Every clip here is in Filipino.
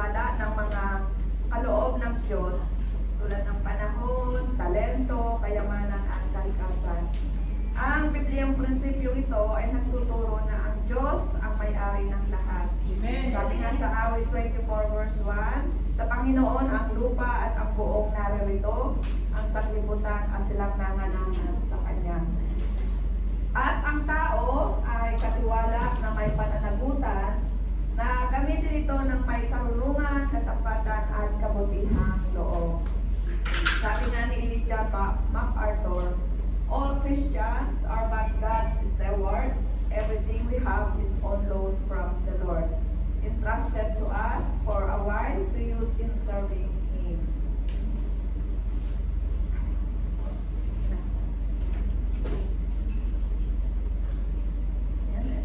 pagkakatiwala ng mga kaloob ng Diyos tulad ng panahon, talento, kayamanan at kalikasan. Ang Bibliang prinsipyo ito ay nagtuturo na ang Diyos ang may-ari ng lahat. Amen. Sabi nga sa awit 24 verse 1, sa Panginoon ang lupa at ang buong naririto, ang sanglibutan at silang nanganangan sa Kanya. At ang tao ay katiwala na may pananagutan na gamitin ito ng may karunungan, katapatan at kabutihang loob. Sabi nga ni Elijah MacArthur, all Christians are but God's stewards. Everything we have is on loan from the Lord, entrusted to us for a while to use in serving Him.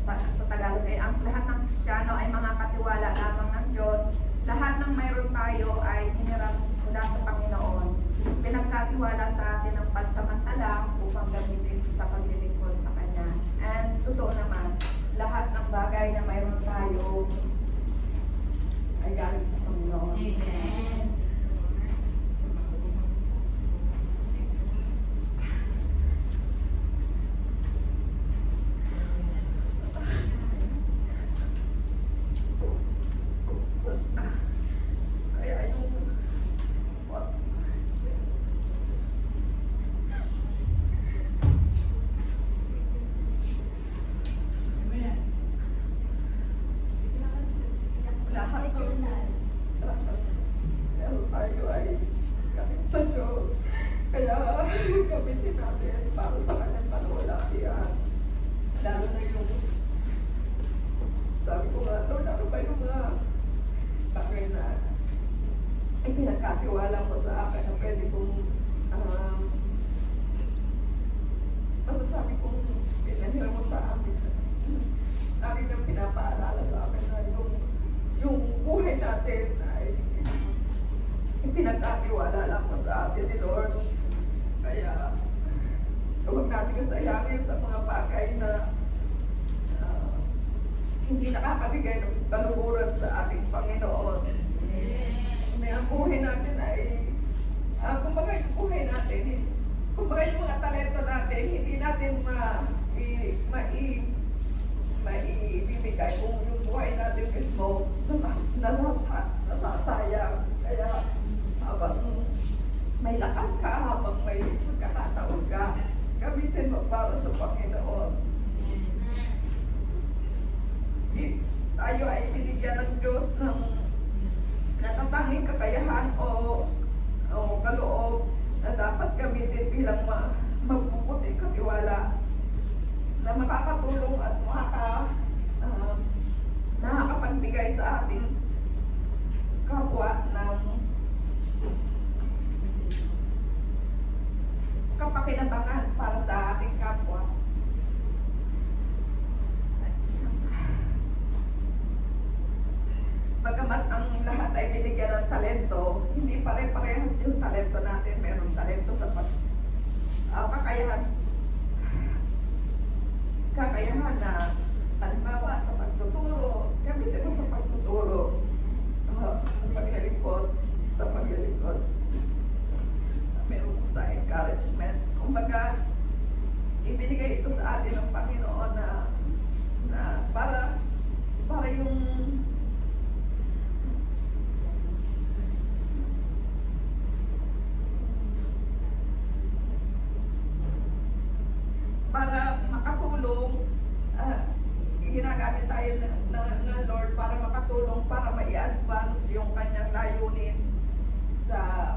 Sa Tagalog ay ang lahat ng Kristiyano ay mga katiwala lamang ng Diyos. Lahat ng mayroon tayo ay hiniram mula sa Panginoon. Pinagkatiwala sa atin ang pansamantala upang gamitin sa paglilingkod sa Kanya. And totoo naman, lahat ng bagay na mayroon tayo ay galing sa Panginoon. Amen. Kaya yung Amen. lahat ng tayo ay gamit sa Diyos. Kaya gamitin natin para sa kanyang panwalatian. Lalo na yung sabi ko nga, Lord, ano ba yung mga bagay na pinagkatiwala mo sa akin na pwede kong masasabi kong pinahira mo sa amin. Lagi nang pinapaalala sa amin na yung buhay natin ay pinagkatiwala lang mo sa atin ni Lord. Kaya huwag natin kasayangin sa mga bagay na hindi nakakabigay ng kaluhuran sa ating Panginoon. May ang buhay natin ay kumbaga yung buhay natin, kumbaga yung mga talento natin, hindi natin maibibigay kung yung buhay natin mismo nasasayang. Kaya habang may lakas ka, habang may pagkakataon ka, gamitin mo para sa Panginoon. Tayo ay binigyan ng Diyos ng natatanging kakayahan o kaloob na dapat gamitin bilang mabubuting katiwala na makakatulong at nakakapagbigay sa ating kapwa ng kapakinabangan para sa ating kapwa. Bagamat ang lahat ay binigyan ng talento, hindi pare-parehas yung talento natin. Meron talento sa kakayahan na halimbawa sa pagtuturo, gamitin mo sa pagtuturo, sa paglilingkod. Meron po sa encouragement. Kumbaga, ibinigay ito sa atin ng Panginoon na para yung para makatulong, ginagamit tayo ng Lord para makatulong, para ma-advance yung kanyang layunin sa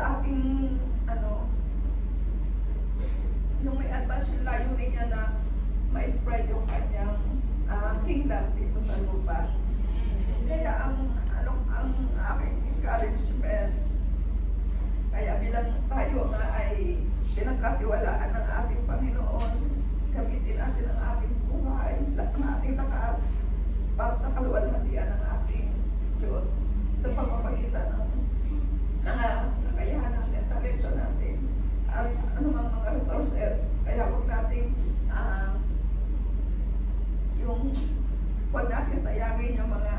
ating yung may advance yung layunin niya na ma-spread yung kanyang kingdom dito sa lupa. Kaya ang aking encouragement, kaya bilang tayo nga ay pinagkatiwalaan ng ating Panginoon, gamitin natin ang ating buhay, ang ating lakas para sa kaluwalhatian ng ating Diyos sa pamamagitan ng kakayahan natin, talento natin, at anumang mga resources. Kaya huwag natin yung huwag natin sayangin yung mga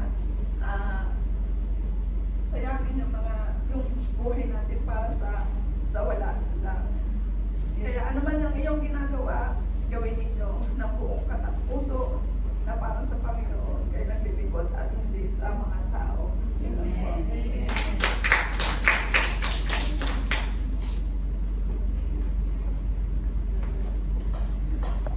yung buhay natin para sa wala lang. Kaya ano man yung iyong ginagawa, gawin ninyo ng buong puso na para sa Panginoon, kay nagbibigod at hindi sa mga